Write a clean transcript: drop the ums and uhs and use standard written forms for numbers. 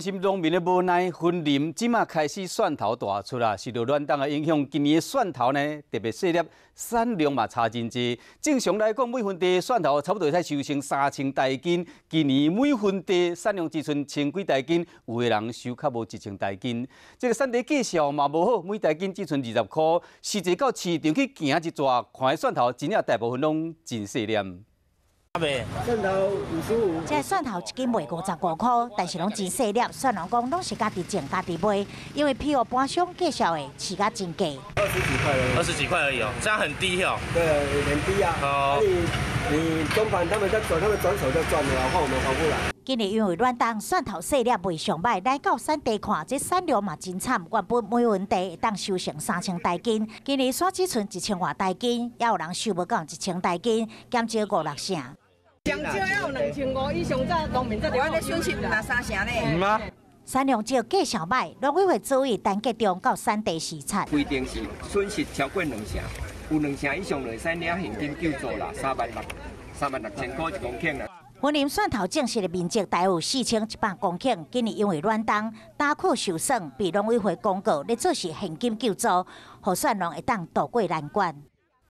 心农民的无奈，分林即马开始蒜头大出啦，受到暖冬的影响，今年的蒜头呢特别细粒，产量嘛差真济。正常来讲，每分地蒜头差不多会使收成3000大斤，今年每分地产量只剩1000几大斤，有的人收较无1000大斤。这个产地计数嘛无好，每大斤只剩20块。实际到市场去行一抓，看的蒜头真正大部分拢真细粒。 蒜头55，这蒜头一斤卖55块，但是拢真细粒，蒜农讲拢是家己种家己卖，因为譬如搬商介绍的市价真价20几块而已，20几块而已哦，这样很低哦。对，很低啊。哦。你中盘他们在走，他们转手就赚了，然后我们还不来。今年因为暖冬，蒜头细粒卖上歹，来到产地看，这产量嘛真惨。原本每分地会当收成3000大斤，今年煞只剩1000外大斤，也有人收无到1000大斤，减少5、6成。 上少要有2500以上，才农民才得。我咧损失拿3成咧。啊。产量少，价小歹，农委会注意单集中到产地视察。规定是损失超过2成，有2成以上就会使领现金救助啦，36000块一公顷啦。云林蒜头种植的面积大约有4100公顷，今年因为暖冬，大库受损，被农委会公告咧做是现金救助，让蒜农会当渡过难关。